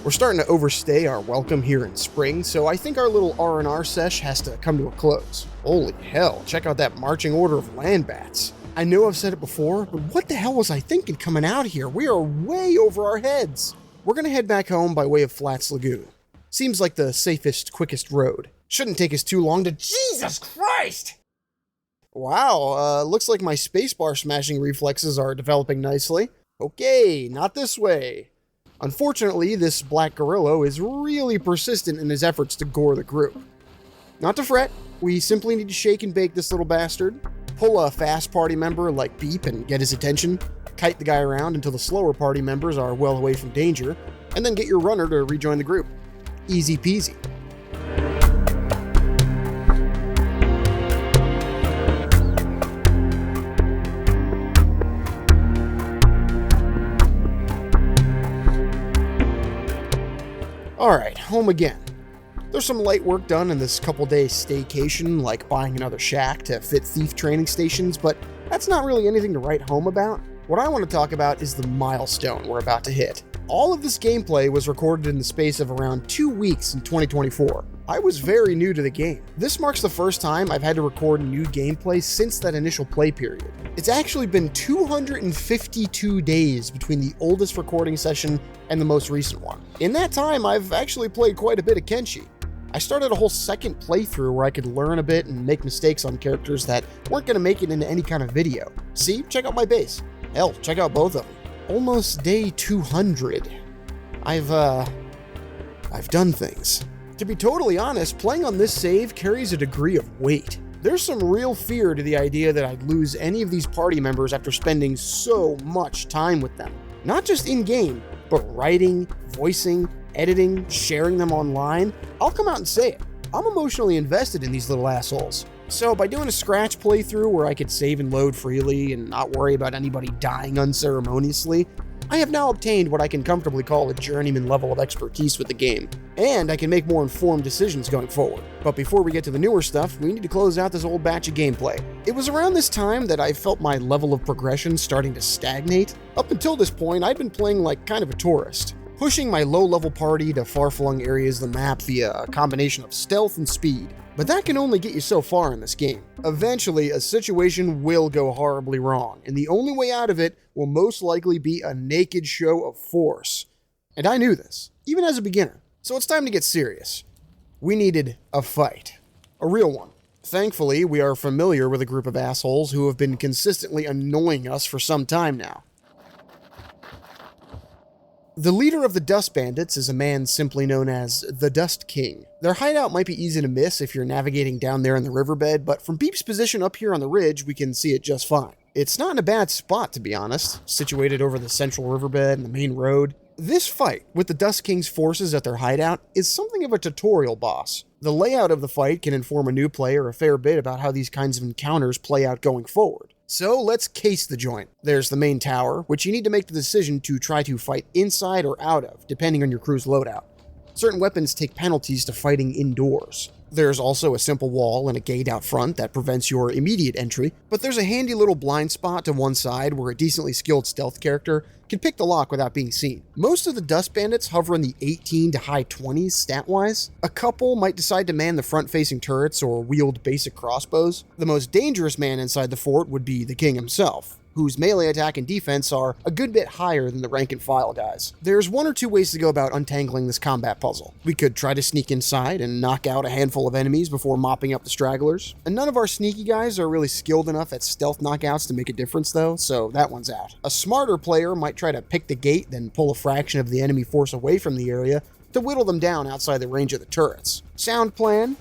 We're starting to overstay our welcome here in spring, so I think our little R&R sesh has to come to a close. Holy hell, check out that marching order of land bats. I know I've said it before, but what the hell was I thinking coming out here? We are way over our heads. We're gonna head back home by way of Flats Lagoon. Seems like the safest, quickest road. Shouldn't take us too long to— Jesus Christ! Wow, looks like my spacebar smashing reflexes are developing nicely. Okay, not this way. Unfortunately, this black gorilla is really persistent in his efforts to gore the group. Not to fret, we simply need to shake and bake this little bastard, pull a fast party member like Beep and get his attention, kite the guy around until the slower party members are well away from danger, and then get your runner to rejoin the group. Easy peasy. Alright, home again. There's some light work done in this couple-day staycation, like buying another shack to fit thief training stations, but that's not really anything to write home about. What I want to talk about is the milestone we're about to hit. All of this gameplay was recorded in the space of around 2 weeks in 2024. I was very new to the game. This marks the first time I've had to record new gameplay since that initial play period. It's actually been 252 days between the oldest recording session and the most recent one. In that time, I've actually played quite a bit of Kenshi. I started a whole second playthrough where I could learn a bit and make mistakes on characters that weren't going to make it into any kind of video. See, check out my base. Hell, check out both of them. Almost day 200. I've done things. To be totally honest, playing on this save carries a degree of weight. There's some real fear to the idea that I'd lose any of these party members after spending so much time with them. Not just in-game, but writing, voicing, editing, sharing them online. I'll come out and say it. I'm emotionally invested in these little assholes. So by doing a scratch playthrough where I could save and load freely and not worry about anybody dying unceremoniously, I have now obtained what I can comfortably call a journeyman level of expertise with the game, and I can make more informed decisions going forward. But before we get to the newer stuff, we need to close out this old batch of gameplay. It was around this time that I felt my level of progression starting to stagnate. Up until this point, I'd been playing like kind of a tourist, pushing my low-level party to far-flung areas of the map via a combination of stealth and speed. But that can only get you so far in this game. Eventually, a situation will go horribly wrong, and the only way out of it will most likely be a naked show of force. And I knew this, even as a beginner. So it's time to get serious. We needed a fight. A real one. Thankfully, we are familiar with a group of assholes who have been consistently annoying us for some time now. The leader of the Dust Bandits is a man simply known as the Dust King. Their hideout might be easy to miss if you're navigating down there in the riverbed, but from Beep's position up here on the ridge, we can see it just fine. It's not in a bad spot, to be honest, situated over the central riverbed and the main road. This fight with the Dust King's forces at their hideout is something of a tutorial boss. The layout of the fight can inform a new player a fair bit about how these kinds of encounters play out going forward. So let's case the joint. There's the main tower, which you need to make the decision to try to fight inside or out of, depending on your crew's loadout. Certain weapons take penalties to fighting indoors. There's also a simple wall and a gate out front that prevents your immediate entry, but there's a handy little blind spot to one side where a decently skilled stealth character can pick the lock without being seen. Most of the Dust Bandits hover in the 18 to high 20s stat-wise. A couple might decide to man the front-facing turrets or wield basic crossbows. The most dangerous man inside the fort would be the king himself, whose melee attack and defense are a good bit higher than the rank-and-file guys. There's one or two ways to go about untangling this combat puzzle. We could try to sneak inside and knock out a handful of enemies before mopping up the stragglers. And none of our sneaky guys are really skilled enough at stealth knockouts to make a difference though, so that one's out. A smarter player might try to pick the gate, then pull a fraction of the enemy force away from the area to whittle them down outside the range of the turrets. Sound plan?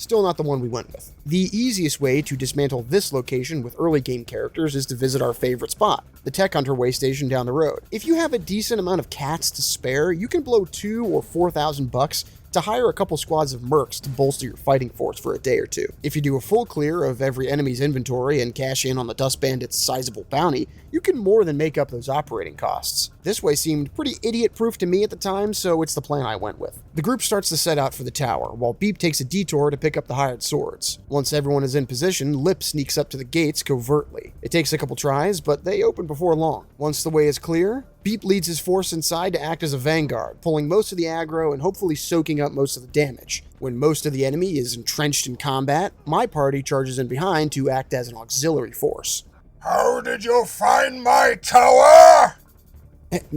Still not the one we went with. The easiest way to dismantle this location with early game characters is to visit our favorite spot, the Tech Hunter way station down the road. If you have a decent amount of cats to spare, you can blow $2,000 or $4,000 to hire a couple squads of mercs to bolster your fighting force for a day or two. If you do a full clear of every enemy's inventory and cash in on the Dust Bandit's sizable bounty, you can more than make up those operating costs. This way seemed pretty idiot-proof to me at the time, so it's the plan I went with. The group starts to set out for the tower, while Beep takes a detour to pick up the hired swords. Once everyone is in position, Lip sneaks up to the gates covertly. It takes a couple tries, but they open before long. Once the way is clear, Beep leads his force inside to act as a vanguard, pulling most of the aggro and hopefully soaking up most of the damage. When most of the enemy is entrenched in combat, my party charges in behind to act as an auxiliary force. How did you find my tower?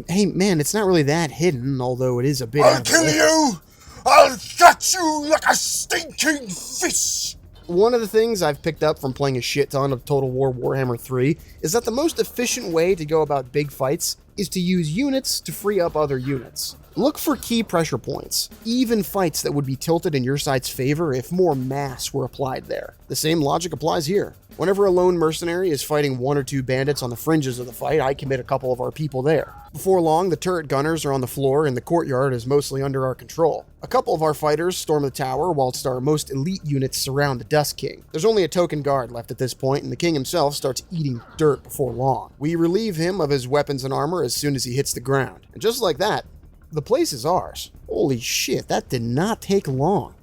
Hey man, it's not really that hidden, although it is a bit... I'll kill you! I'll gut you like a stinking fish! One of the things I've picked up from playing a shit ton of Total War Warhammer 3 is that the most efficient way to go about big fights is to use units to free up other units. Look for key pressure points, even fights that would be tilted in your side's favor if more mass were applied there. The same logic applies here. Whenever a lone mercenary is fighting 1 or 2 bandits on the fringes of the fight, I commit a couple of our people there. Before long, the turret gunners are on the floor and the courtyard is mostly under our control. A couple of our fighters storm the tower whilst our most elite units surround the Dust King. There's only a token guard left at this point, and the king himself starts eating dirt before long. We relieve him of his weapons and armor as soon as he hits the ground. And just like that, the place is ours. Holy shit, that did not take long.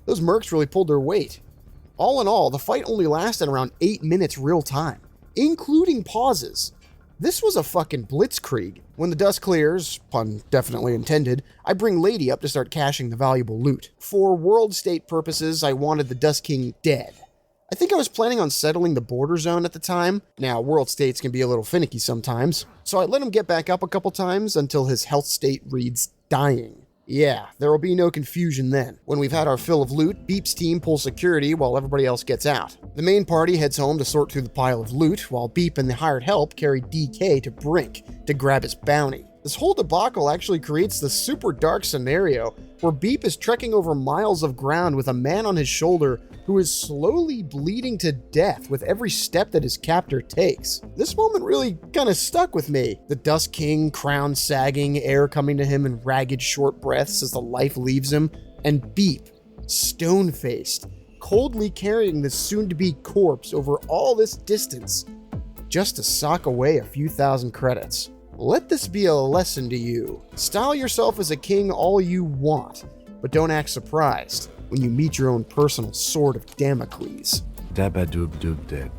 Those mercs really pulled their weight. All in all, the fight only lasted around 8 minutes real time, including pauses. This was a fucking blitzkrieg. When the dust clears, pun definitely intended, I bring Lady up to start caching the valuable loot. For world state purposes, I wanted the Dust King dead. I think I was planning on settling the border zone at the time. Now, world states can be a little finicky sometimes, so I let him get back up a couple times until his health state reads dying. Yeah, there will be no confusion then. When we've had our fill of loot, Beep's team pulls security while everybody else gets out. The main party heads home to sort through the pile of loot, while Beep and the hired help carry DK to Brink to grab his bounty. This whole debacle actually creates the super dark scenario where Beep is trekking over miles of ground with a man on his shoulder who is slowly bleeding to death with every step that his captor takes. This moment really kind of stuck with me. The Dust King, crown sagging, air coming to him in ragged short breaths as the life leaves him, and Beep, stone-faced, coldly carrying the soon-to-be corpse over all this distance just to sock away a few thousand credits. Let this be a lesson to you. Style yourself as a king all you want, but don't act surprised when you meet your own personal sword of Damocles. Dabba-doob-doob dead.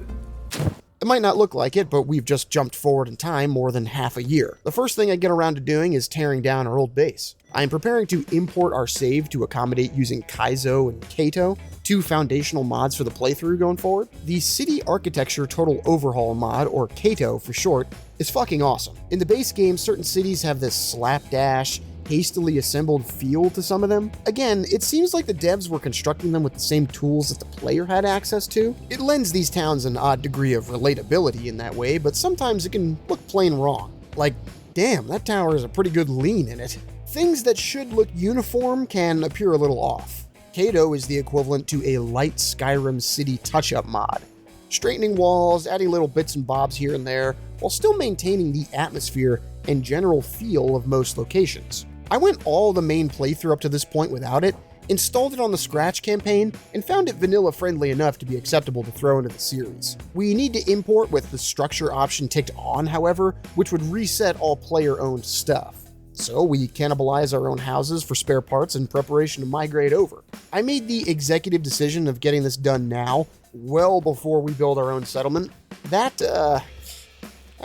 It might not look like it, but we've just jumped forward in time more than half a year. The first thing I get around to doing is tearing down our old base. I am preparing to import our save to accommodate using Kaizo and Kato, 2 foundational mods for the playthrough going forward. The City Architecture Total Overhaul mod, or Kato for short, is fucking awesome. In the base game, certain cities have this slapdash, hastily assembled feel to some of them. Again, it seems like the devs were constructing them with the same tools that the player had access to. It lends these towns an odd degree of relatability in that way, but sometimes it can look plain wrong. Like, damn, that tower has a pretty good lean in it. Things that should look uniform can appear a little off. Kato is the equivalent to a light Skyrim city touch-up mod, straightening walls, adding little bits and bobs here and there, while still maintaining the atmosphere and general feel of most locations. I went all the main playthrough up to this point without it, installed it on the Scratch campaign, and found it vanilla friendly enough to be acceptable to throw into the series. We need to import with the structure option ticked on, however, which would reset all player-owned stuff. So we cannibalize our own houses for spare parts in preparation to migrate over. I made the executive decision of getting this done now, well before we build our own settlement. That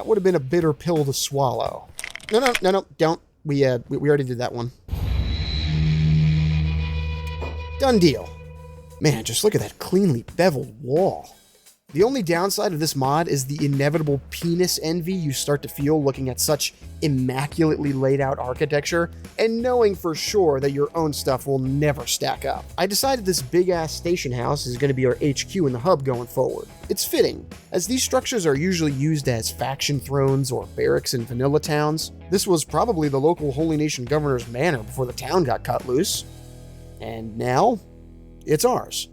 would have been a bitter pill to swallow. No, don't. We already did that one. Done deal. Man, just look at that cleanly beveled wall. The only downside of this mod is the inevitable penis envy you start to feel looking at such immaculately laid out architecture and knowing for sure that your own stuff will never stack up. I decided this big ass station house is going to be our HQ in the hub going forward. It's fitting, as these structures are usually used as faction thrones or barracks in vanilla towns. This was probably the local Holy Nation governor's manor before the town got cut loose. And now, it's ours.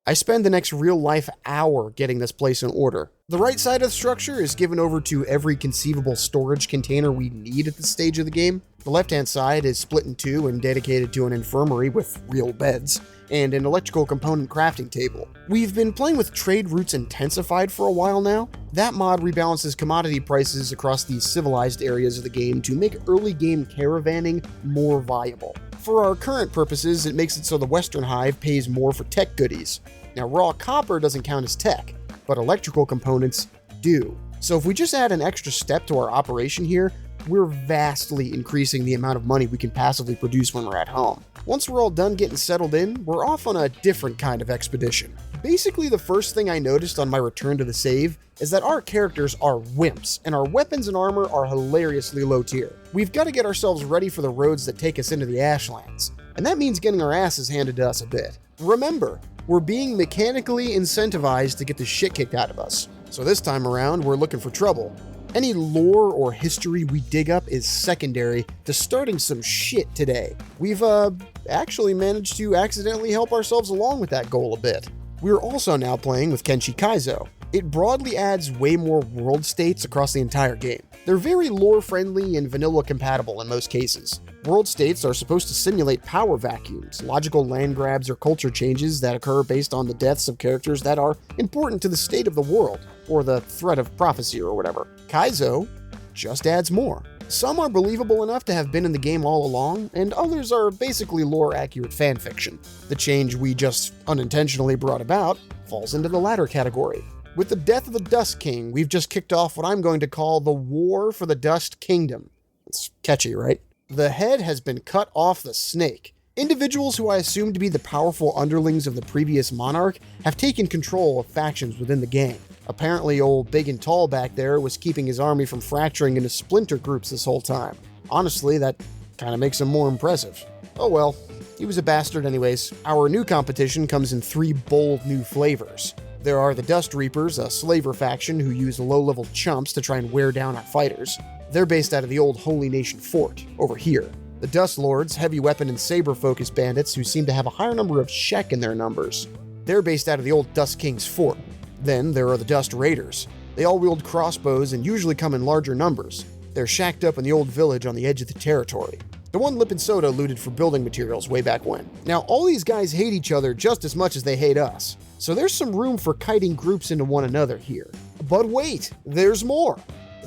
I spend the next real-life hour getting this place in order. The right side of the structure is given over to every conceivable storage container we need at this stage of the game. The left-hand side is split in two and dedicated to an infirmary with real beds, and an electrical component crafting table. We've been playing with Trade Routes Intensified for a while now. That mod rebalances commodity prices across the civilized areas of the game to make early game caravanning more viable. For our current purposes, it makes it so the Western Hive pays more for tech goodies. Now, raw copper doesn't count as tech, but electrical components do. So if we just add an extra step to our operation here, we're vastly increasing the amount of money we can passively produce when we're at home. Once we're all done getting settled in, we're off on a different kind of expedition. Basically, the first thing I noticed on my return to the save is that our characters are wimps, and our weapons and armor are hilariously low tier. We've got to get ourselves ready for the roads that take us into the Ashlands, and that means getting our asses handed to us a bit. Remember, we're being mechanically incentivized to get the shit kicked out of us. So this time around, we're looking for trouble. Any lore or history we dig up is secondary to starting some shit today. We've actually managed to accidentally help ourselves along with that goal a bit. We're also now playing with Kenshi Kaizo. It broadly adds way more world states across the entire game. They're very lore-friendly and vanilla-compatible in most cases. World states are supposed to simulate power vacuums, logical land grabs or culture changes that occur based on the deaths of characters that are important to the state of the world, or the threat of prophecy or whatever. Kaizo just adds more. Some are believable enough to have been in the game all along, and others are basically lore-accurate fanfiction. The change we just unintentionally brought about falls into the latter category. With the death of the Dust King, we've just kicked off what I'm going to call the War for the Dust Kingdom. It's catchy, right? The head has been cut off the snake. Individuals who I assume to be the powerful underlings of the previous monarch have taken control of factions within the game. Apparently old Big and Tall back there was keeping his army from fracturing into splinter groups this whole time. Honestly, that kinda makes him more impressive. Oh well, he was a bastard anyways. Our new competition comes in 3 bold new flavors. There are the Dust Reapers, a slaver faction who use low-level chumps to try and wear down our fighters. They're based out of the old Holy Nation Fort, over here. The Dust Lords, heavy weapon and saber-focused bandits who seem to have a higher number of Shek in their numbers. They're based out of the old Dust King's Fort. Then there are the Dust Raiders. They all wield crossbows and usually come in larger numbers. They're shacked up in the old village on the edge of the territory. The one Lip and Soda looted for building materials way back when. Now, all these guys hate each other just as much as they hate us, so there's some room for kiting groups into one another here. But wait, there's more!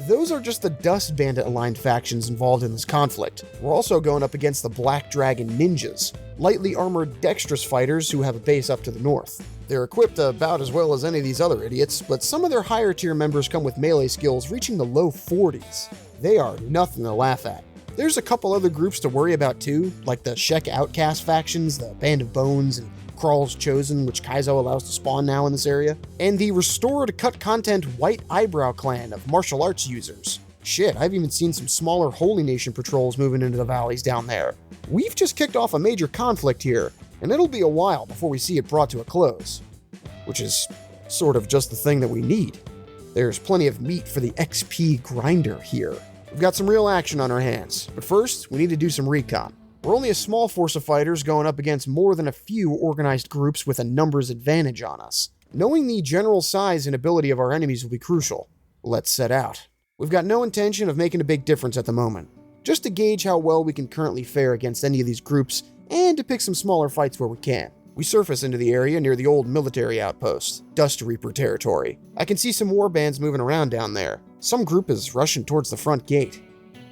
Those are just the Dust Bandit-aligned factions involved in this conflict. We're also going up against the Black Dragon Ninjas, lightly armored dexterous fighters who have a base up to the north. They're equipped about as well as any of these other idiots, but some of their higher tier members come with melee skills reaching the low 40s. They are nothing to laugh at. There's a couple other groups to worry about too, like the Shek Outcast factions, the Band of Bones, and Kral's Chosen, which Kaizo allows to spawn now in this area, and the restored cut content White Eyebrow clan of martial arts users. Shit, I've even seen some smaller Holy Nation patrols moving into the valleys down there. We've just kicked off a major conflict here, and it'll be a while before we see it brought to a close. Which is sort of just the thing that we need. There's plenty of meat for the XP grinder here. We've got some real action on our hands, but first, we need to do some recon. We're only a small force of fighters going up against more than a few organized groups with a numbers advantage on us. Knowing the general size and ability of our enemies will be crucial. Let's set out. We've got no intention of making a big difference at the moment, just to gauge how well we can currently fare against any of these groups and to pick some smaller fights where we can. We surface into the area near the old military outpost, Dust Reaper territory. I can see some warbands moving around down there. Some group is rushing towards the front gate.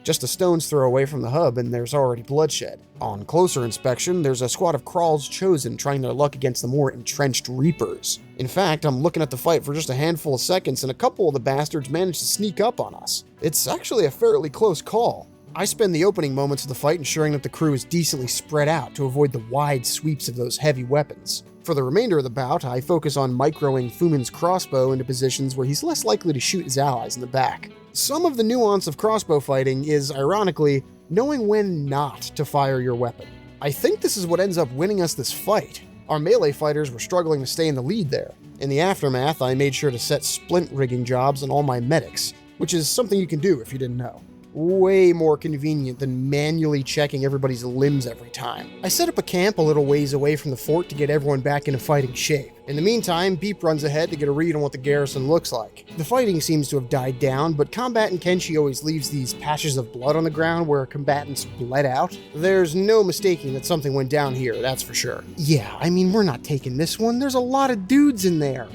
Just a stone's throw away from the hub and there's already bloodshed. On closer inspection, there's a squad of Kral's Chosen trying their luck against the more entrenched Reapers. In fact, I'm looking at the fight for just a handful of seconds and a couple of the bastards managed to sneak up on us. It's actually a fairly close call. I spend the opening moments of the fight ensuring that the crew is decently spread out to avoid the wide sweeps of those heavy weapons. For the remainder of the bout, I focus on microing Fumin's crossbow into positions where he's less likely to shoot his allies in the back. Some of the nuance of crossbow fighting is, ironically, knowing when not to fire your weapon. I think this is what ends up winning us this fight. Our melee fighters were struggling to stay in the lead there. In the aftermath, I made sure to set splint rigging jobs on all my medics, which is something you can do if you didn't know. Way more convenient than manually checking everybody's limbs every time. I set up a camp a little ways away from the fort to get everyone back into fighting shape. In the meantime, Beep runs ahead to get a read on what the garrison looks like. The fighting seems to have died down, but combatant Kenshi always leaves these patches of blood on the ground where combatants bled out. There's no mistaking that something went down here, that's for sure. Yeah, I mean, we're not taking this one. There's a lot of dudes in there.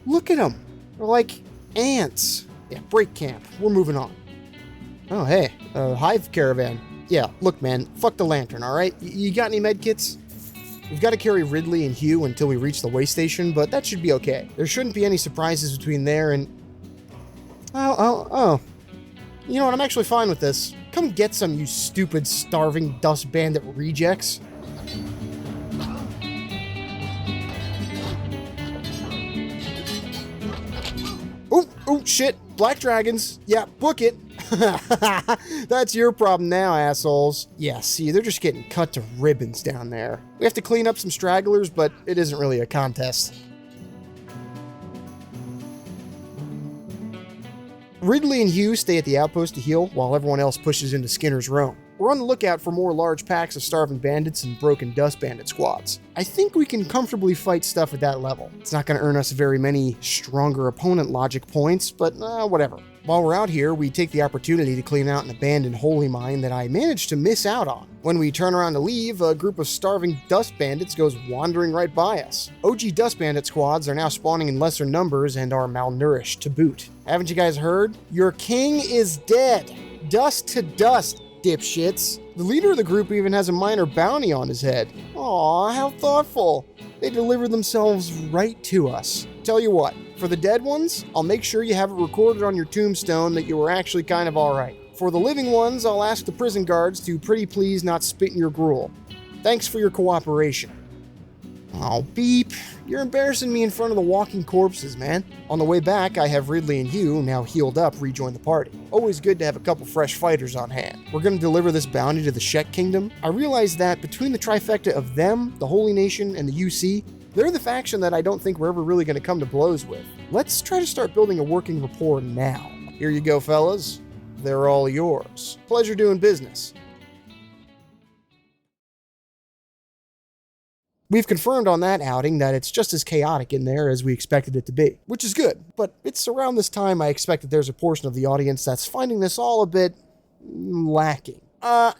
Look at them. They're like ants. Yeah, break camp. We're moving on. Oh, hey, hive caravan. Yeah, look, man, fuck the lantern, alright? You got any medkits? We've got to carry Ridley and Hugh until we reach the way station, but that should be okay. There shouldn't be any surprises between there and... Oh. You know what, I'm actually fine with this. Come get some, you stupid, starving dust bandit rejects. Oh, shit. Black dragons. Yeah, book it. That's your problem now, assholes. Yeah, see, they're just getting cut to ribbons down there. We have to clean up some stragglers, but it isn't really a contest. Ridley and Hugh stay at the outpost to heal, while everyone else pushes into Skinner's Roam. We're on the lookout for more large packs of starving bandits and broken dust bandit squads. I think we can comfortably fight stuff at that level. It's not going to earn us very many stronger opponent logic points, but whatever. While we're out here, we take the opportunity to clean out an abandoned holy mine that I managed to miss out on. When we turn around to leave, a group of starving dust bandits goes wandering right by us. OG dust bandit squads are now spawning in lesser numbers and are malnourished to boot. Haven't you guys heard? Your king is dead. Dust to dust, dipshits. The leader of the group even has a minor bounty on his head. Aw, how thoughtful. They delivered themselves right to us. Tell you what, for the dead ones, I'll make sure you have it recorded on your tombstone that you were actually kind of alright. For the living ones, I'll ask the prison guards to pretty please not spit in your gruel. Thanks for your cooperation. Oh, Beep, you're embarrassing me in front of the walking corpses, man. On the way back, I have Ridley and Hugh, now healed up, rejoin the party. Always good to have a couple fresh fighters on hand. We're going to deliver this bounty to the Shek Kingdom. I realize that between the trifecta of them, the Holy Nation, and the UC, they're the faction that I don't think we're ever really going to come to blows with. Let's try to start building a working rapport now. Here you go, fellas. They're all yours. Pleasure doing business. We've confirmed on that outing that it's just as chaotic in there as we expected it to be, which is good, but it's around this time I expect that there's a portion of the audience that's finding this all a bit lacking.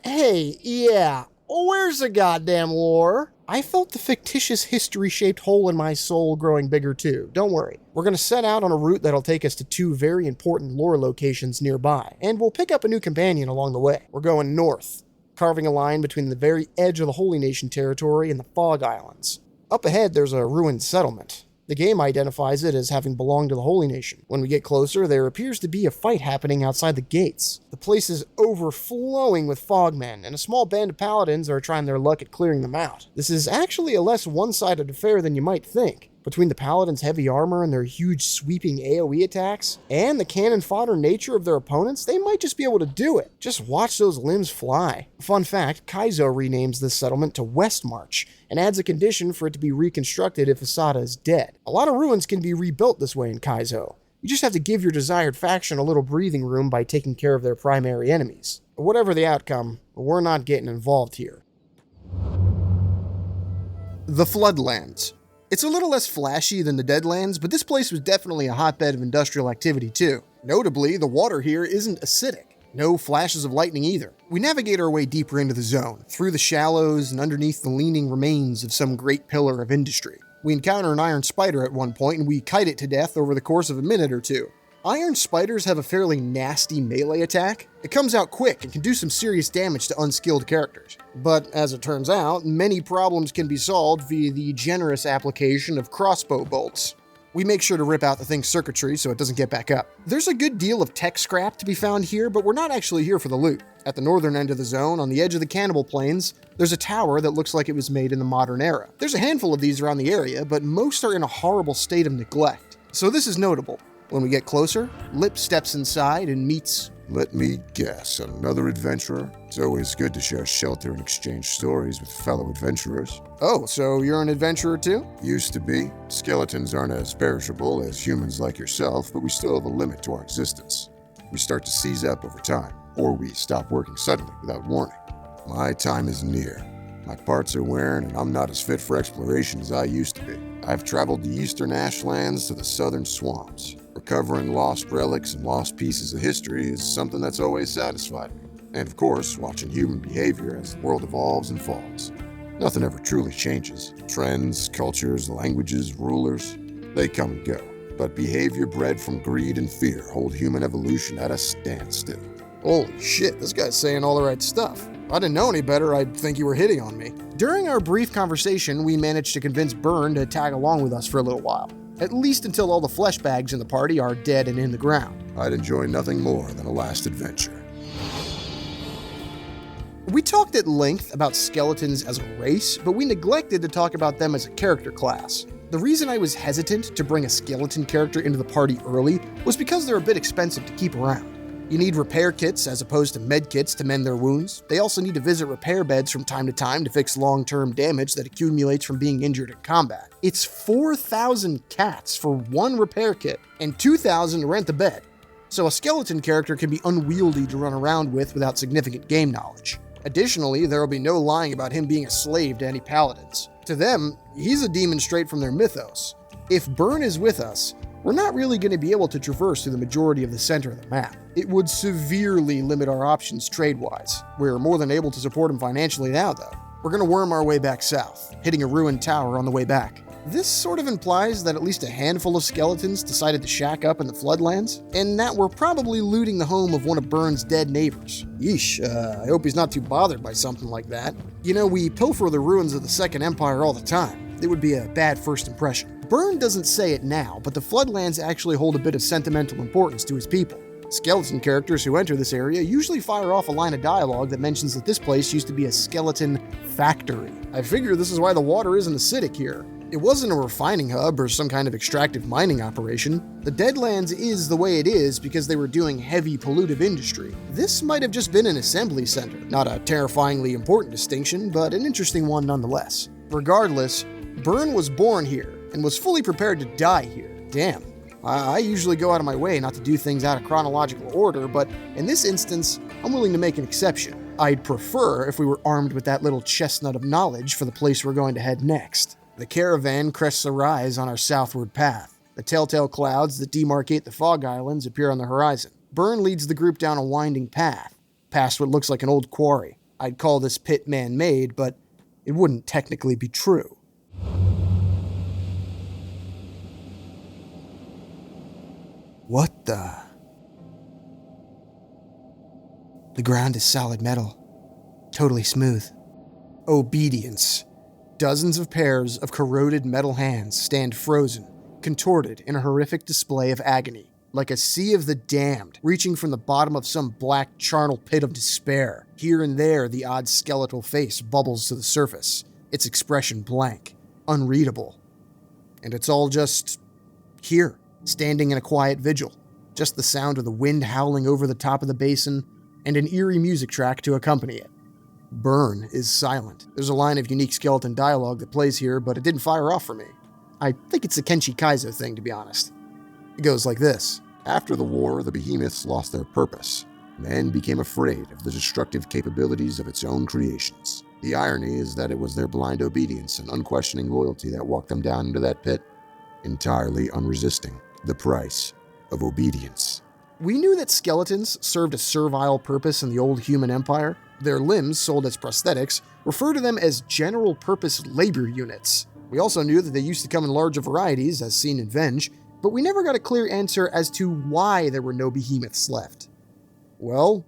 Hey, yeah, where's the goddamn lore? I felt the fictitious history-shaped hole in my soul growing bigger too, don't worry. We're going to set out on a route that'll take us to two very important lore locations nearby, and we'll pick up a new companion along the way. We're going north, carving a line between the very edge of the Holy Nation territory and the Fog Islands. Up ahead, there's a ruined settlement. The game identifies it as having belonged to the Holy Nation. When we get closer, there appears to be a fight happening outside the gates. The place is overflowing with fogmen, and a small band of paladins are trying their luck at clearing them out. This is actually a less one-sided affair than you might think. Between the paladins' heavy armor and their huge sweeping AoE attacks, and the cannon fodder nature of their opponents, they might just be able to do it. Just watch those limbs fly. Fun fact, Kaizo renames this settlement to Westmarch, and adds a condition for it to be reconstructed if Asada is dead. A lot of ruins can be rebuilt this way in Kaizo. You just have to give your desired faction a little breathing room by taking care of their primary enemies. Whatever the outcome, we're not getting involved here. The Floodlands. It's a little less flashy than the Deadlands, but this place was definitely a hotbed of industrial activity too. Notably, the water here isn't acidic. No flashes of lightning either. We navigate our way deeper into the zone, through the shallows and underneath the leaning remains of some great pillar of industry. We encounter an iron spider at one point and we kite it to death over the course of a minute or two. Iron spiders have a fairly nasty melee attack. It comes out quick and can do some serious damage to unskilled characters. But as it turns out, many problems can be solved via the generous application of crossbow bolts. We make sure to rip out the thing's circuitry so it doesn't get back up. There's a good deal of tech scrap to be found here, but we're not actually here for the loot. At the northern end of the zone, on the edge of the Cannibal Plains, there's a tower that looks like it was made in the modern era. There's a handful of these around the area, but most are in a horrible state of neglect. So this is notable. When we get closer, Lip steps inside and meets... Let me guess, another adventurer? It's always good to share shelter and exchange stories with fellow adventurers. Oh, so you're an adventurer too? Used to be. Skeletons aren't as perishable as humans like yourself, but we still have a limit to our existence. We start to seize up over time. or we stop working suddenly without warning. My time is near. My parts are wearing, and I'm not as fit for exploration as I used to be. I've traveled the eastern ashlands to the southern swamps. Recovering lost relics and lost pieces of history is something that's always satisfied me. And of course, watching human behavior as the world evolves and falls. Nothing ever truly changes. Trends, cultures, languages, rulers, they come and go. But behavior bred from greed and fear hold human evolution at a standstill. Holy shit, this guy's saying all the right stuff. If I didn't know any better, I'd think you were hitting on me. During our brief conversation, we managed to convince Burn to tag along with us for a little while. At least until all the flesh bags in the party are dead and in the ground. I'd enjoy nothing more than a last adventure. We talked at length about skeletons as a race, but we neglected to talk about them as a character class. The reason I was hesitant to bring a skeleton character into the party early was because they're a bit expensive to keep around. You need repair kits as opposed to med kits to mend their wounds. They also need to visit repair beds from time to time to fix long-term damage that accumulates from being injured in combat. It's 4,000 cats for one repair kit and 2,000 to rent the bed. So a skeleton character can be unwieldy to run around with without significant game knowledge. Additionally, there will be no lying about him being a slave to any paladins. To them, he's a demon straight from their mythos. If Burn is with us, we're not really going to be able to traverse through the majority of the center of the map. It would severely limit our options trade-wise. We're more than able to support him financially now, though. We're going to worm our way back south, hitting a ruined tower on the way back. This sort of implies that at least a handful of skeletons decided to shack up in the floodlands, and that we're probably looting the home of one of Burn's dead neighbors. Yeesh, I hope he's not too bothered by something like that. You know, we pilfer the ruins of the Second Empire all the time. It would be a bad first impression. Burn doesn't say it now, but the floodlands actually hold a bit of sentimental importance to his people. Skeleton characters who enter this area usually fire off a line of dialogue that mentions that this place used to be a skeleton factory. I figure this is why the water isn't acidic here. It wasn't a refining hub or some kind of extractive mining operation. The Deadlands is the way it is because they were doing heavy pollutive industry. This might have just been an assembly center. Not a terrifyingly important distinction, but an interesting one nonetheless. Regardless, Burn was born here and was fully prepared to die here. Damn. I usually go out of my way not to do things out of chronological order, but in this instance, I'm willing to make an exception. I'd prefer if we were armed with that little chestnut of knowledge for the place we're going to head next. The caravan crests a rise on our southward path. The telltale clouds that demarcate the fog islands appear on the horizon. Burn leads the group down a winding path, past what looks like an old quarry. I'd call this pit man-made, but it wouldn't technically be true. What the? The ground is solid metal. Totally smooth. Obedience. Dozens of pairs of corroded metal hands stand frozen, contorted in a horrific display of agony, like a sea of the damned reaching from the bottom of some black charnel pit of despair. Here and there, the odd skeletal face bubbles to the surface, its expression blank, unreadable. And it's all just here, standing in a quiet vigil, just the sound of the wind howling over the top of the basin and an eerie music track to accompany it. Burn is silent. There's a line of unique skeleton dialogue that plays here, but it didn't fire off for me. I think it's a Kenshi Kaizo thing, to be honest. It goes like this. After the war, the behemoths lost their purpose. Man became afraid of the destructive capabilities of its own creations. The irony is that it was their blind obedience and unquestioning loyalty that walked them down into that pit, entirely unresisting. The price of obedience. We knew that skeletons served a servile purpose in the old human empire. Their limbs, sold as prosthetics, refer to them as general-purpose labor units. We also knew that they used to come in larger varieties, as seen in Venge, but we never got a clear answer as to why there were no behemoths left. Well,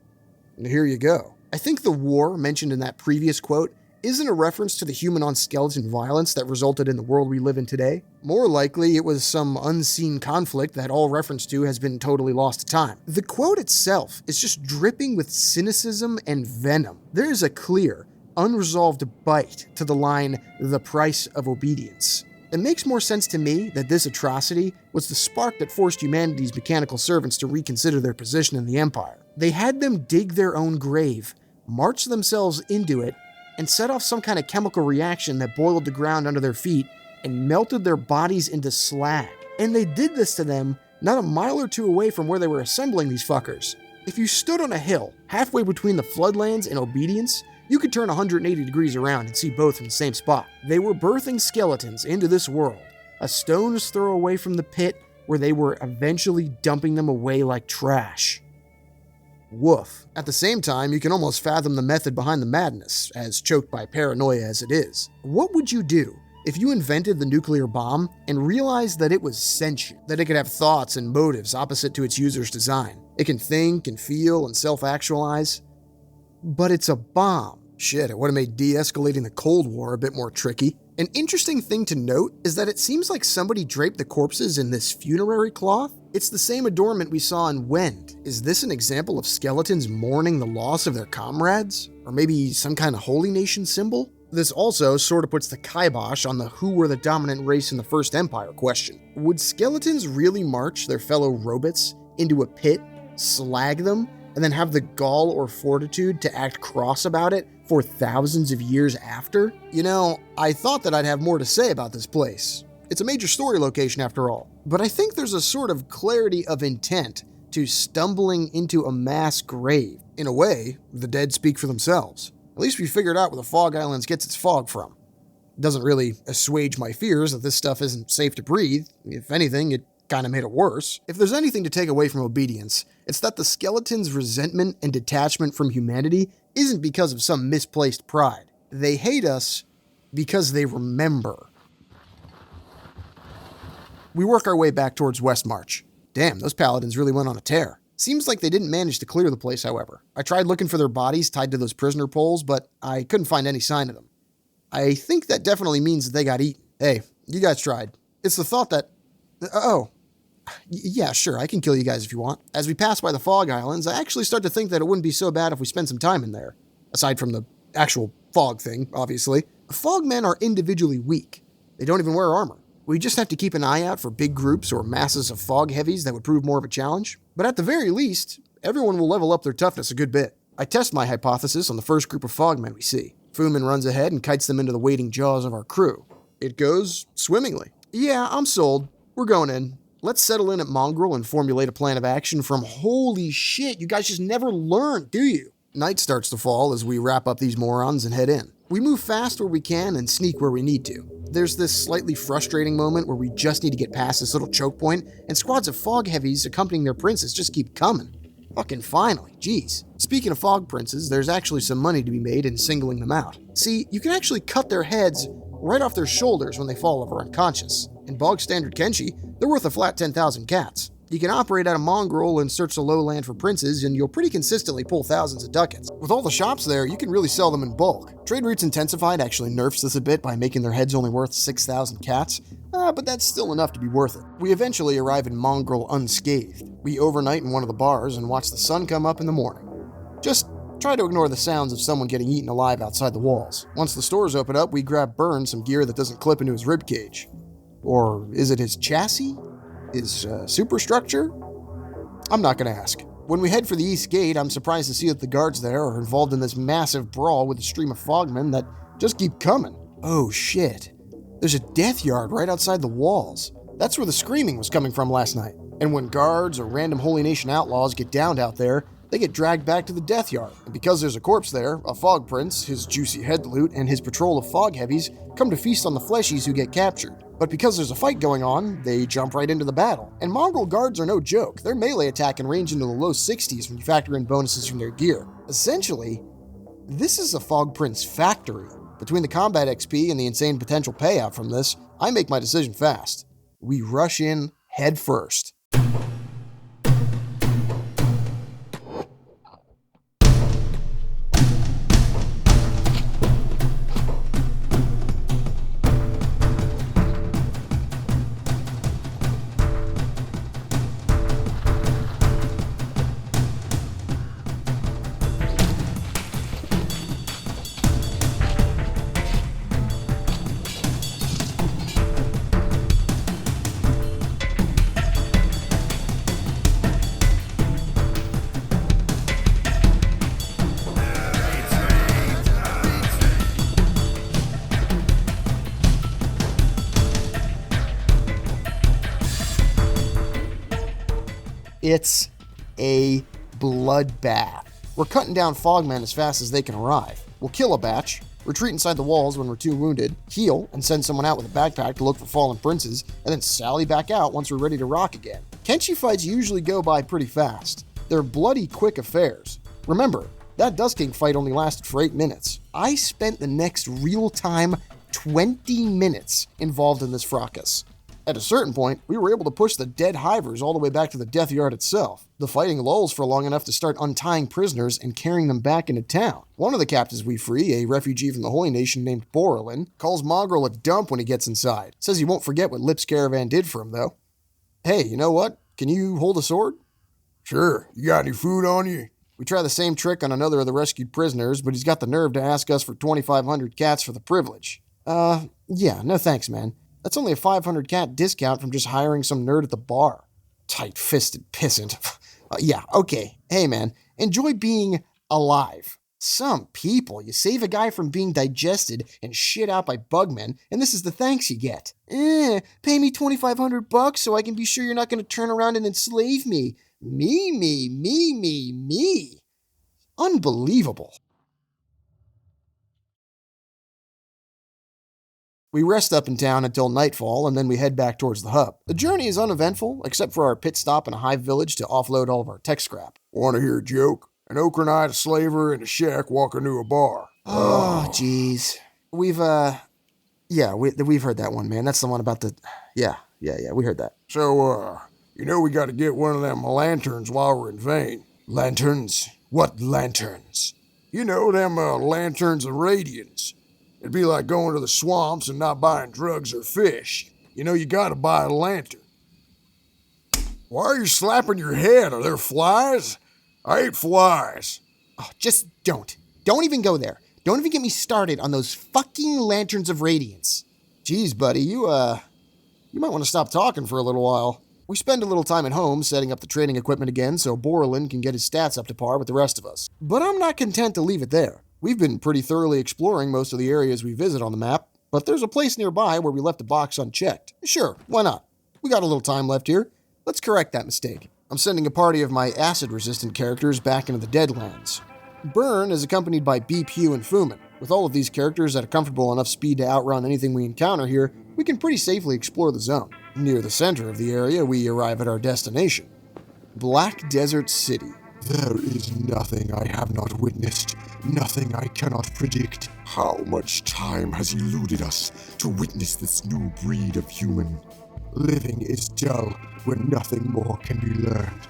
here you go. I think the war mentioned in that previous quote isn't a reference to the human-on-skeleton violence that resulted in the world we live in today. More likely, it was some unseen conflict that all reference to has been totally lost to time. The quote itself is just dripping with cynicism and venom. There is a clear, unresolved bite to the line, "the price of obedience." It makes more sense to me that this atrocity was the spark that forced humanity's mechanical servants to reconsider their position in the Empire. They had them dig their own grave, march themselves into it, and set off some kind of chemical reaction that boiled the ground under their feet and melted their bodies into slag. And they did this to them not a mile or two away from where they were assembling these fuckers. If you stood on a hill halfway between the Floodlands and Obedience, you could turn 180 degrees around and see both from the same spot. They were birthing skeletons into this world, a stone's throw away from the pit where they were eventually dumping them away like trash. Woof. At the same time, you can almost fathom the method behind the madness, as choked by paranoia as it is. What would you do if you invented the nuclear bomb and realized that it was sentient, that it could have thoughts and motives opposite to its user's design? It can think and feel and self-actualize. But it's a bomb. Shit, it would have made de-escalating the Cold War a bit more tricky. An interesting thing to note is that it seems like somebody draped the corpses in this funerary cloth. It's the same adornment we saw in Wend. Is this an example of skeletons mourning the loss of their comrades? Or maybe some kind of holy nation symbol? This also sort of puts the kibosh on the who were the dominant race in the First Empire question. Would skeletons really march their fellow robots into a pit, slag them, and then have the gall or fortitude to act cross about it for thousands of years after? You know, I thought that I'd have more to say about this place. It's a major story location after all, but I think there's a sort of clarity of intent to stumbling into a mass grave. In a way, the dead speak for themselves. At least we figured out where the Fog Islands gets its fog from. It doesn't really assuage my fears that this stuff isn't safe to breathe. If anything, it kind of made it worse. If there's anything to take away from Obedience, it's that the skeletons' resentment and detachment from humanity isn't because of some misplaced pride. They hate us because they remember. We work our way back towards Westmarch. Damn, those paladins really went on a tear. Seems like they didn't manage to clear the place, however. I tried looking for their bodies tied to those prisoner poles, but I couldn't find any sign of them. I think that definitely means that they got eaten. Hey, you guys tried. It's the thought that... Yeah, sure, I can kill you guys if you want. As we pass by the Fog Islands, I actually start to think that it wouldn't be so bad if we spent some time in there. Aside from the actual fog thing, obviously. Fogmen are individually weak. They don't even wear armor. We just have to keep an eye out for big groups or masses of fog heavies that would prove more of a challenge. But at the very least, everyone will level up their toughness a good bit. I test my hypothesis on the first group of fogmen we see. Fuman runs ahead and kites them into the waiting jaws of our crew. It goes swimmingly. Yeah, I'm sold. We're going in. Let's settle in at Mongrel and formulate a plan of action from holy shit, you guys just never learn, do you? Night starts to fall as we wrap up these morons and head in. We move fast where we can and sneak where we need to. There's this slightly frustrating moment where we just need to get past this little choke point, and squads of fog heavies accompanying their princes just keep coming. Fucking finally, jeez. Speaking of fog princes, there's actually some money to be made in singling them out. See, you can actually cut their heads right off their shoulders when they fall over unconscious. In bog standard Kenshi, they're worth a flat 10,000 cats. You can operate out of Mongrel and search the lowland for princes, and you'll pretty consistently pull thousands of ducats. With all the shops there, you can really sell them in bulk. Trade Routes Intensified actually nerfs this a bit by making their heads only worth 6,000 cats, but that's still enough to be worth it. We eventually arrive in Mongrel unscathed. We overnight in one of the bars and watch the sun come up in the morning. Just try to ignore the sounds of someone getting eaten alive outside the walls. Once the stores open up, we grab Burn some gear that doesn't clip into his ribcage. Or is it his chassis? His superstructure? I'm not going to ask. When we head for the East Gate, I'm surprised to see that the guards there are involved in this massive brawl with a stream of fogmen that just keep coming. Oh shit. There's a death yard right outside the walls. That's where the screaming was coming from last night. And when guards or random Holy Nation outlaws get downed out there, they get dragged back to the death yard. And because there's a corpse there, a fog prince, his juicy head loot, and his patrol of fog heavies come to feast on the fleshies who get captured. But because there's a fight going on, they jump right into the battle. And Mongrel guards are no joke. Their melee attack can range into the low 60s when you factor in bonuses from their gear. Essentially, this is a Fog Prince factory. Between the combat XP and the insane potential payout from this, I make my decision fast. We rush in head first. It's a bloodbath. We're cutting down fogmen as fast as they can arrive. We'll kill a batch, retreat inside the walls when we're too wounded, heal, and send someone out with a backpack to look for fallen princes, and then sally back out once we're ready to rock again. Kenshi fights usually go by pretty fast. They're bloody quick affairs. Remember, that Dust King fight only lasted for 8 minutes. I spent the next real-time 20 minutes involved in this fracas. At a certain point, we were able to push the dead hivers all the way back to the death yard itself. The fighting lulls for long enough to start untying prisoners and carrying them back into town. One of the captives we free, a refugee from the Holy Nation named Borrelin, calls Mongrel a dump when he gets inside. Says he won't forget what Lip's caravan did for him, though. Hey, you know what? Can you hold a sword? Sure. You got any food on you? We try the same trick on another of the rescued prisoners, but he's got the nerve to ask us for 2,500 cats for the privilege. Yeah, no thanks, man. That's only a 500 cat discount from just hiring some nerd at the bar. Tight-fisted pissant. Yeah, okay. Hey, man, enjoy being alive. Some people, you save a guy from being digested and shit out by bugmen, and this is the thanks you get. Pay me $2,500 so I can be sure you're not going to turn around and enslave me. Me. Unbelievable. We rest up in town until nightfall, and then we head back towards the hub. The journey is uneventful, except for our pit stop in a hive village to offload all of our tech scrap. Want to hear a joke? An ochre-eyed slaver in a shack walking to a bar. Oh, jeez. We've heard that one, man. That's the one about the... Yeah, we heard that. So, we got to get one of them lanterns while we're in vain. Lanterns? What lanterns? You know, them lanterns of radiance. It'd be like going to the swamps and not buying drugs or fish. You gotta buy a lantern. Why are you slapping your head? Are there flies? I hate flies. Oh, just don't. Don't even go there. Don't even get me started on those fucking lanterns of radiance. Jeez, buddy, you might want to stop talking for a little while. We spend a little time at home setting up the training equipment again so Borrelin can get his stats up to par with the rest of us. But I'm not content to leave it there. We've been pretty thoroughly exploring most of the areas we visit on the map, but there's a place nearby where we left a box unchecked. Sure, why not? We got a little time left here. Let's correct that mistake. I'm sending a party of my acid-resistant characters back into the Deadlands. Burn is accompanied by Beep, Hugh, and Fumin. With all of these characters at a comfortable enough speed to outrun anything we encounter here, we can pretty safely explore the zone. Near the center of the area, we arrive at our destination, Black Desert City. There is nothing I have not witnessed, nothing I cannot predict. How much time has eluded us to witness this new breed of human? Living is dull when nothing more can be learned.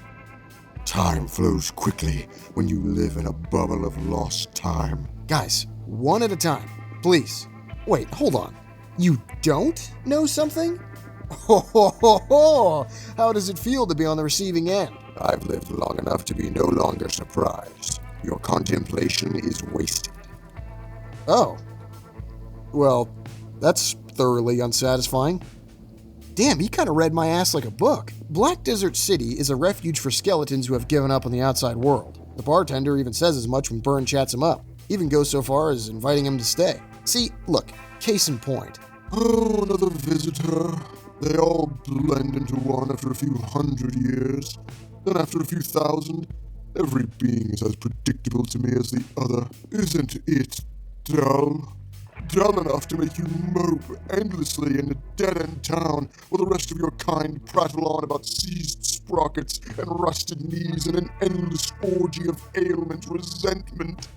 Time flows quickly when you live in a bubble of lost time. Guys, one at a time, please. Wait, hold on. You don't know something? How does it feel to be on the receiving end? I've lived long enough to be no longer surprised. Your contemplation is wasted. Oh. Well, that's thoroughly unsatisfying. Damn, he kind of read my ass like a book. Black Desert City is a refuge for skeletons who have given up on the outside world. The bartender even says as much when Burn chats him up. Even goes so far as inviting him to stay. See, look, case in point. Oh, another visitor. They all blend into one after a few hundred years. Then after a few thousand, every being is as predictable to me as the other. Isn't it dull? Dull enough to make you mope endlessly in a dead-end town while the rest of your kind prattle on about seized sprockets and rusted knees and an endless orgy of ailment resentment.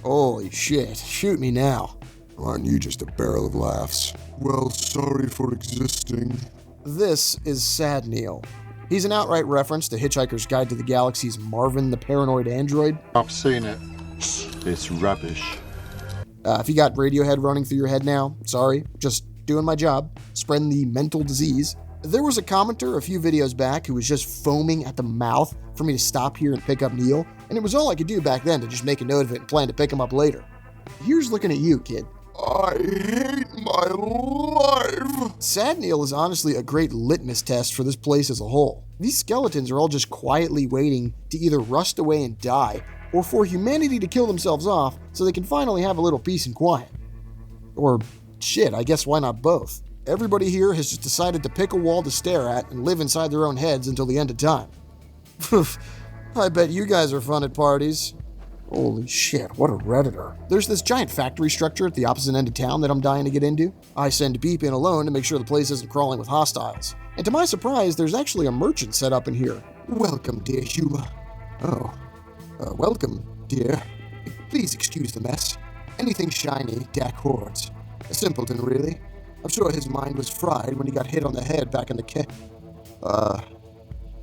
Holy shit, shoot me now. Aren't you just a barrel of laughs? Well, sorry for existing. This is Sad Neil. He's an outright reference to Hitchhiker's Guide to the Galaxy's Marvin the Paranoid Android. I've seen it. It's rubbish. If you got Radiohead running through your head now, sorry, just doing my job, spreading the mental disease. There was a commenter a few videos back who was just foaming at the mouth for me to stop here and pick up Neil, and it was all I could do back then to just make a note of it and plan to pick him up later. Here's looking at you, kid. I hate my life. Sad Neil is honestly a great litmus test for this place as a whole. These skeletons are all just quietly waiting to either rust away and die, or for humanity to kill themselves off so they can finally have a little peace and quiet. Or, shit, I guess why not both? Everybody here has just decided to pick a wall to stare at and live inside their own heads until the end of time. I bet you guys are fun at parties. Holy shit, what a Redditor. There's this giant factory structure at the opposite end of town that I'm dying to get into. I send Beep in alone to make sure the place isn't crawling with hostiles. And to my surprise, there's actually a merchant set up in here. Welcome, dear Huma. Welcome, dear. Please excuse the mess. Anything shiny, Dak hoards. A simpleton, really. I'm sure his mind was fried when he got hit on the head back in the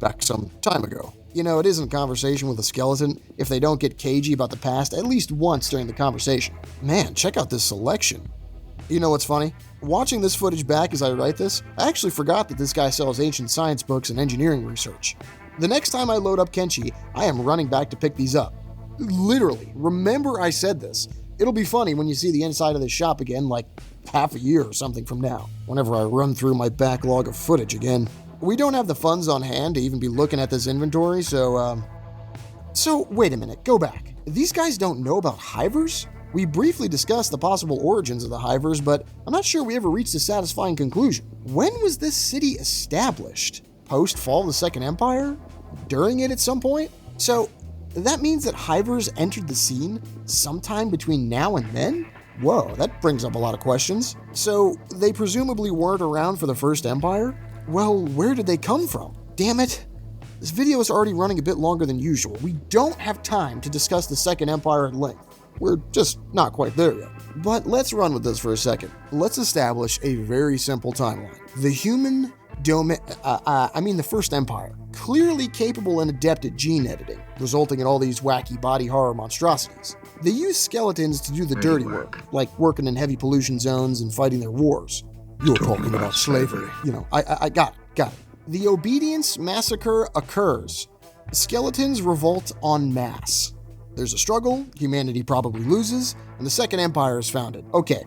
back some time ago. You know, it isn't a conversation with a skeleton if they don't get cagey about the past at least once during the conversation. Man, check out this selection. You know what's funny? Watching this footage back as I write this, I actually forgot that this guy sells ancient science books and engineering research. The next time I load up Kenshi, I am running back to pick these up. Literally, remember I said this. It'll be funny when you see the inside of this shop again, like half a year or something from now, whenever I run through my backlog of footage again. We don't have the funds on hand to even be looking at this inventory, so wait a minute, go back. These guys don't know about hivers? We briefly discussed the possible origins of the hivers, but I'm not sure we ever reached a satisfying conclusion. When was this city established? Post-fall of the Second Empire? During it at some point? So, that means that hivers entered the scene sometime between now and then? Whoa, that brings up a lot of questions. So, they presumably weren't around for the First Empire? Well, where did they come from? Damn it. This video is already running a bit longer than usual. We don't have time to discuss the Second Empire at length. We're just not quite there yet. But let's run with this for a second. Let's establish a very simple timeline. The human domain, the First Empire, clearly capable and adept at gene editing, resulting in all these wacky body horror monstrosities. They use skeletons to do the dirty work, like working in heavy pollution zones and fighting their wars. You're talking about slavery. You know, I got it. The Obedience Massacre occurs. Skeletons revolt en masse. There's a struggle, humanity probably loses, and the Second Empire is founded. Okay.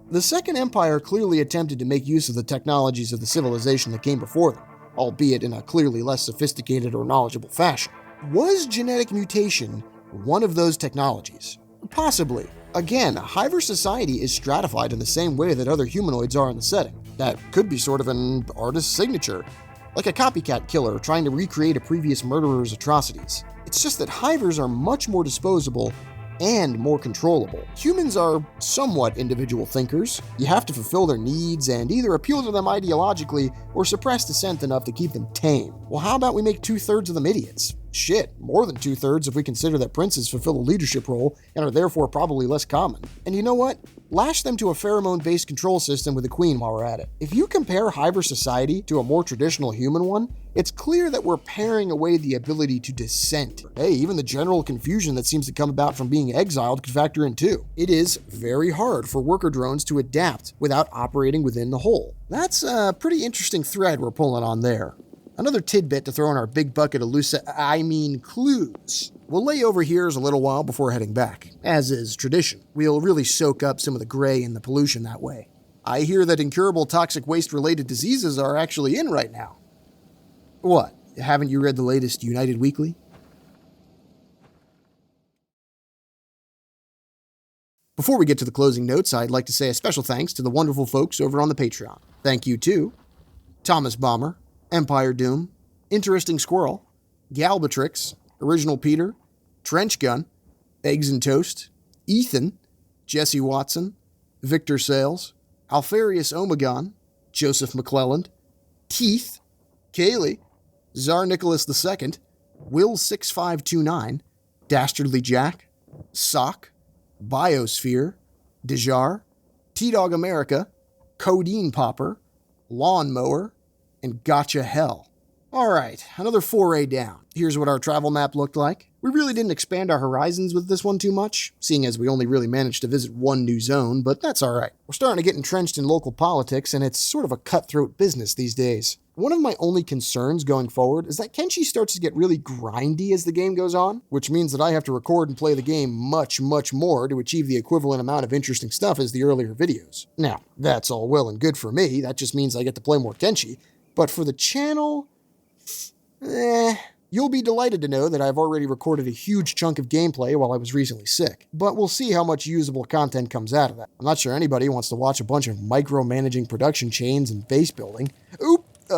The Second Empire clearly attempted to make use of the technologies of the civilization that came before them, albeit in a clearly less sophisticated or knowledgeable fashion. Was genetic mutation one of those technologies? Possibly. Again, a hiver society is stratified in the same way that other humanoids are in the setting. That could be sort of an artist's signature, like a copycat killer trying to recreate a previous murderer's atrocities. It's just that hivers are much more disposable and more controllable. Humans are somewhat individual thinkers. You have to fulfill their needs and either appeal to them ideologically or suppress dissent enough to keep them tame. Well, how about we make 2/3 of them idiots? Shit, more than 2/3 if we consider that princes fulfill a leadership role and are therefore probably less common. And you know what? Lash them to a pheromone-based control system with a queen while we're at it. If you compare hiver society to a more traditional human one, it's clear that we're paring away the ability to dissent. Hey, even the general confusion that seems to come about from being exiled could factor in too. It is very hard for worker drones to adapt without operating within the whole. That's a pretty interesting thread we're pulling on there. Another tidbit to throw in our big bucket of clues. We'll lay over here a little while before heading back. As is tradition, we'll really soak up some of the gray and the pollution that way. I hear that incurable toxic waste-related diseases are actually in right now. What? Haven't you read the latest United Weekly? Before we get to the closing notes, I'd like to say a special thanks to the wonderful folks over on the Patreon. Thank you to Thomas Bomber, Empire Doom, Interesting Squirrel, Galbatrix, Original Peter, Trench Gun, Eggs and Toast, Ethan, Jesse Watson, Victor Sales, Alfarius Omegon, Joseph McClelland, Keith, Kaylee, Tsar Nicholas II, Will6529, Dastardly Jack, Sock, Biosphere, Dejar, T-Dog America, Codeine Popper, Lawnmower, and Gotcha Hell. Alright, another foray down. Here's what our travel map looked like. We really didn't expand our horizons with this one too much, seeing as we only really managed to visit one new zone, but that's alright. We're starting to get entrenched in local politics, and it's sort of a cutthroat business these days. One of my only concerns going forward is that Kenshi starts to get really grindy as the game goes on, which means that I have to record and play the game much, much more to achieve the equivalent amount of interesting stuff as the earlier videos. Now, that's all well and good for me, that just means I get to play more Kenshi, but for the channel, you'll be delighted to know that I've already recorded a huge chunk of gameplay while I was recently sick, but we'll see how much usable content comes out of that. I'm not sure anybody wants to watch a bunch of micromanaging production chains and base building.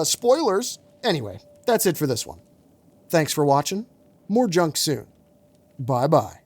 Spoilers! Anyway, that's it for this one. Thanks for watching. More junk soon. Bye-bye.